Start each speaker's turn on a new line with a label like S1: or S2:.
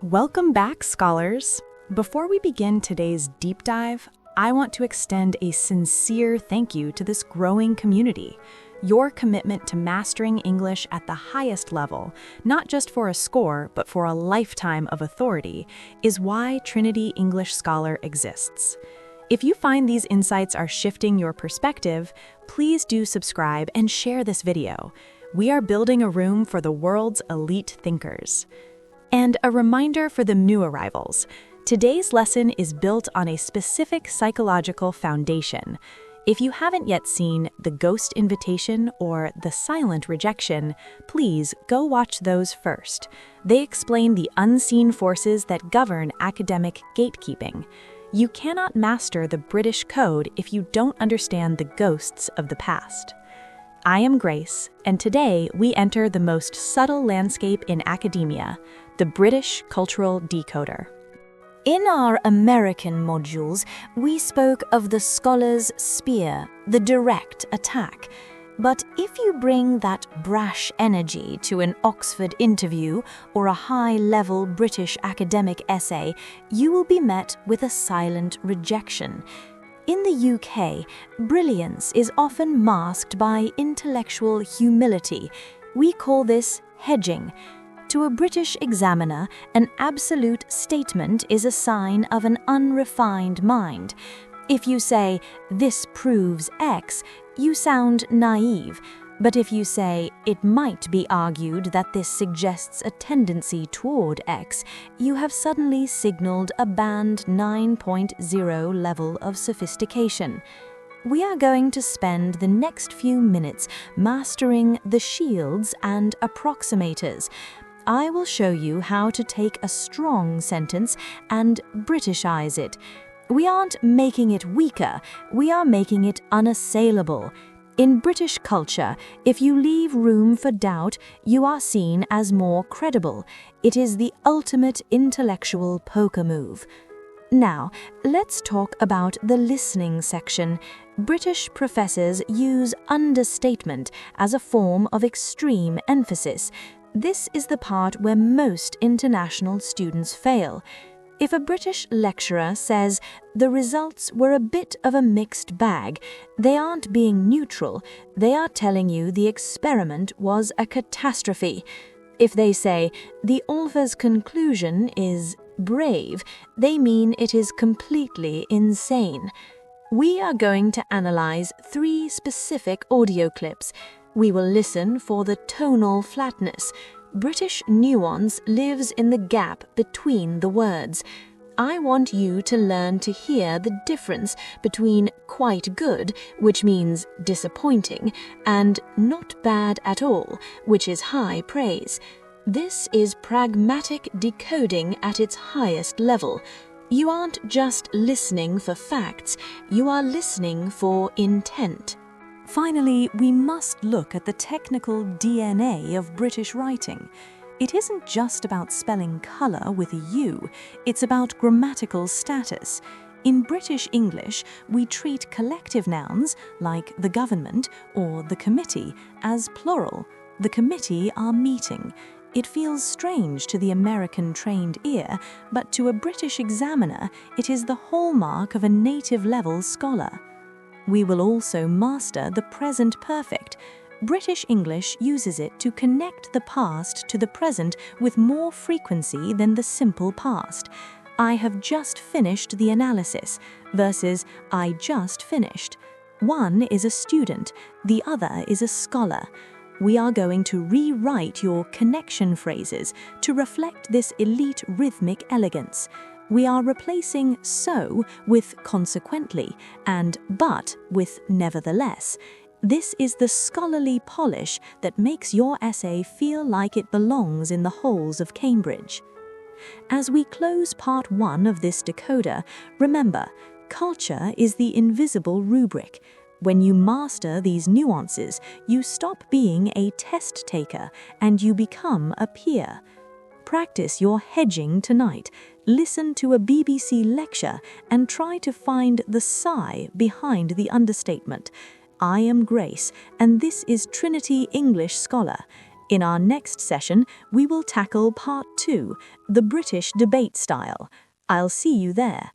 S1: Welcome back, scholars! Before we begin today's deep dive, I want to extend a sincere thank you to this growing community. Your commitment to mastering English at the highest level, not just for a score, but for a lifetime of authority, is why Trinity English Scholar exists. If you find these insights are shifting your perspective, please do subscribe and share this video. We are building a room for the world's elite thinkers. And a reminder for the new arrivals. Today's lesson is built on a specific psychological foundation. If you haven't yet seen The Ghost Invitation or The Silent Rejection, please go watch those first. They explain the unseen forces that govern academic gatekeeping. You cannot master the British Code if you don't understand the ghosts of the past. I am Grace, and today we enter the most subtle landscape in academia, the British Cultural Decoder.
S2: In our American modules, we spoke of the scholar's spear, the direct attack. But if you bring that brash energy to an Oxford interview or a high-level British academic essay, you will be met with a silent rejection. In the UK, brilliance is often masked by intellectual humility. We call this hedging. To a British examiner, an absolute statement is a sign of an unrefined mind. If you say, "This proves X," you sound naive. But if you say, "It might be argued that this suggests a tendency toward X," you have suddenly signaled a band 9.0 level of sophistication. We are going to spend the next few minutes mastering the shields and approximators. I will show you how to take a strong sentence and Britishize it. We aren't making it weaker, we are making it unassailable. In British culture, if you leave room for doubt, you are seen as more credible. It is the ultimate intellectual poker move. Now, let's talk about the listening section. British professors use understatement as a form of extreme emphasis. This is the part where most international students fail. If a British lecturer says the results were a bit of a mixed bag, they aren't being neutral, they are telling you the experiment was a catastrophe. If they say the author's conclusion is brave, they mean it is completely insane. We are going to analyze 3 specific audio clips. We will listen for the tonal flatness. British nuance lives in the gap between the words. I want you to learn to hear the difference between quite good, which means disappointing, and not bad at all, which is high praise. This is pragmatic decoding at its highest level. You aren't just listening for facts, you are listening for intent.
S1: Finally, we must look at the technical DNA of British writing. It isn't just about spelling colour with a U, it's about grammatical status. In British English, we treat collective nouns, like the government or the committee, as plural. The committee are meeting. It feels strange to the American-trained ear, but to a British examiner, it is the hallmark of a native-level scholar. We will also master the present perfect. British English uses it to connect the past to the present with more frequency than the simple past. I have just finished the analysis versus I just finished. One is a student, the other is a scholar. We are going to rewrite your connection phrases to reflect this elite rhythmic elegance. We are replacing so with consequently and but with nevertheless. This is the scholarly polish that makes your essay feel like it belongs in the halls of Cambridge. As we close part 1 of this decoder, remember, culture is the invisible rubric. When you master these nuances, you stop being a test taker and you become a peer. Practice your hedging tonight. Listen to a BBC lecture and try to find the sigh behind the understatement. I am Grace, and this is Trinity English Scholar. In our next session, we will tackle Part 2, the British debate style. I'll see you there.